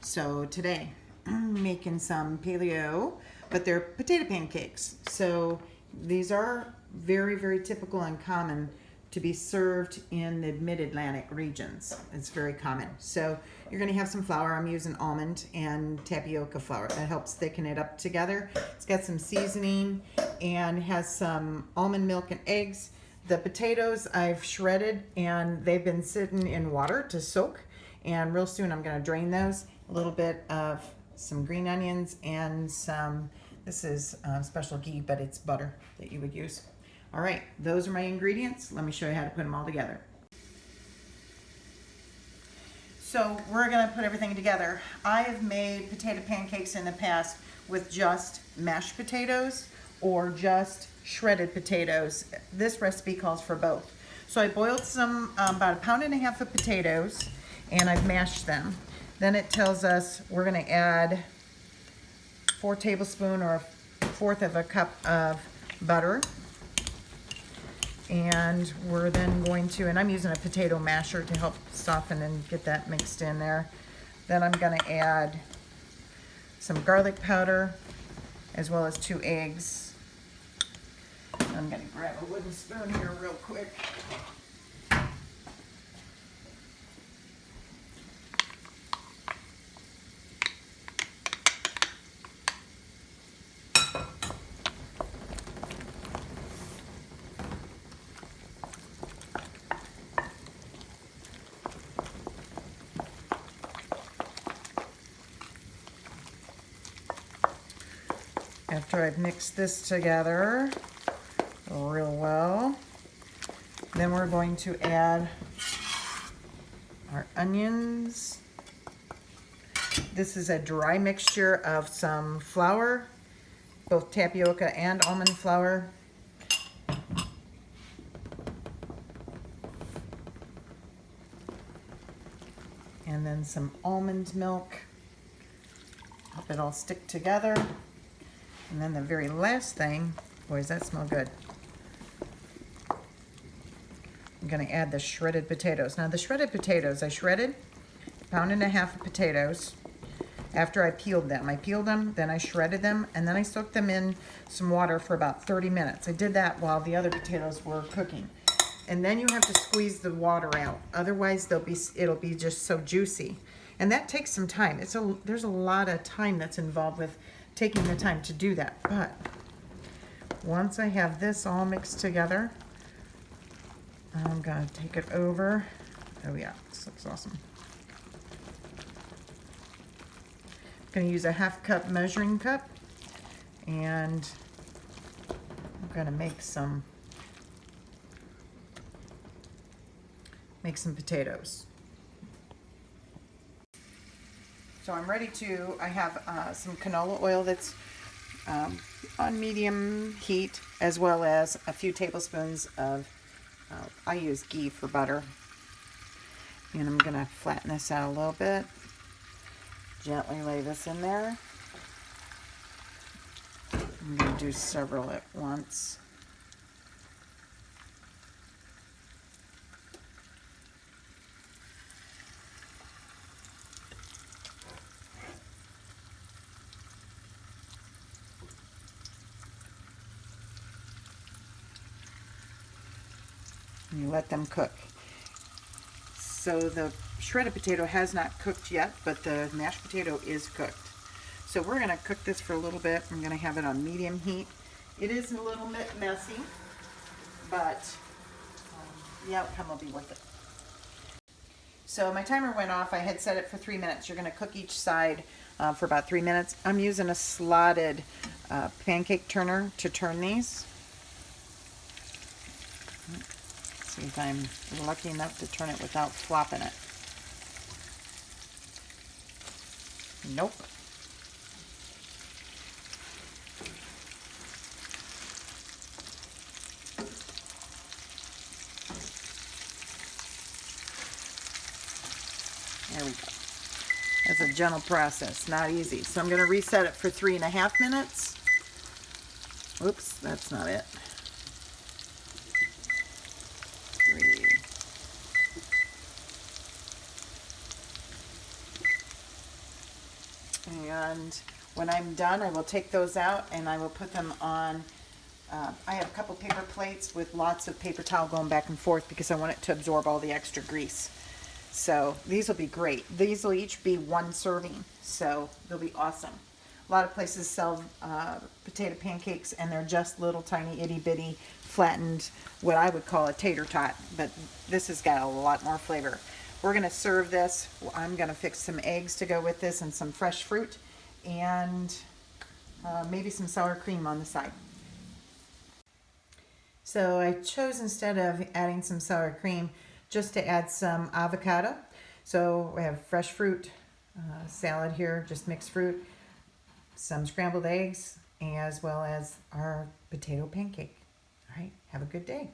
So today, I'm making some paleo, but they're potato pancakes. So these are very, very typical and common to be served in the mid-Atlantic regions. It's very common. So you're gonna have some flour. I'm using almond and tapioca flour. That helps thicken it up together. It's got some seasoning and has some almond milk and eggs. The potatoes I've shredded and they've been sitting in water to soak. And real soon I'm gonna drain those. A little bit of some green onions and some, this is special ghee, but it's butter that you would use. All right, those are my ingredients. Let me show you how to put them all together. So we're gonna put everything together. I have made potato pancakes in the past with just mashed potatoes or just shredded potatoes. This recipe calls for both. So I boiled some, about 1.5 pounds of potatoes, and I've mashed them. Then it tells us we're gonna add 4 tablespoons or 1/4 of a cup of butter. And we're then going to, and I'm using a potato masher to help soften and get that mixed in there. Then I'm gonna add some garlic powder as well as 2 eggs. I'm gonna grab a wooden spoon here real quick. After I've mixed this together real well, then we're going to add our onions. This is a dry mixture of some flour, both tapioca and almond flour. And then some almond milk. Help it all stick together. And then the very last thing, boy, does that smell good. I'm gonna add the shredded potatoes. Now the shredded potatoes, I shredded 1.5 pounds of potatoes after I peeled them. I peeled them, then I shredded them, and then I soaked them in some water for about 30 minutes. I did that while the other potatoes were cooking. And then you have to squeeze the water out. Otherwise it'll be just so juicy. And that takes some time. There's a lot of time that's involved with taking the time to do that. But once I have this all mixed together, I'm gonna take it over. Oh yeah, this looks awesome. I'm gonna use a 1/2 cup measuring cup, and I'm gonna make some potatoes. So I'm ready to, I have some canola oil that's on medium heat, as well as a few tablespoons of, I use ghee for butter. And I'm gonna flatten this out a little bit. Gently lay this in there. I'm gonna do several at once. You let them cook. So the shredded potato has not cooked yet, but the mashed potato is cooked. So we're gonna cook this for a little bit. I'm gonna have it on medium heat. It is a little bit messy, but the outcome will be worth it. So my timer went off. I had set it for 3 minutes. You're gonna cook each side for about 3 minutes. I'm using a slotted pancake turner to turn these. See if I'm lucky enough to turn it without flopping it. Nope. There we go. That's a gentle process, not easy. So I'm going to reset it for 3.5 minutes. Oops, that's not it. 3. And when I'm done, I will take those out and I will put them on. I have a couple paper plates with lots of paper towel going back and forth because I want it to absorb all the extra grease. So these will be great. These will each be one serving, so they'll be awesome. A lot of places sell potato pancakes and they're just little tiny itty bitty flattened, what I would call a tater tot, but this has got a lot more flavor. We're gonna serve this. I'm gonna fix some eggs to go with this and some fresh fruit and maybe some sour cream on the side. So I chose, instead of adding some sour cream, just to add some avocado. So we have fresh fruit salad here, just mixed fruit, some scrambled eggs, as well as our potato pancake. All right, have a good day.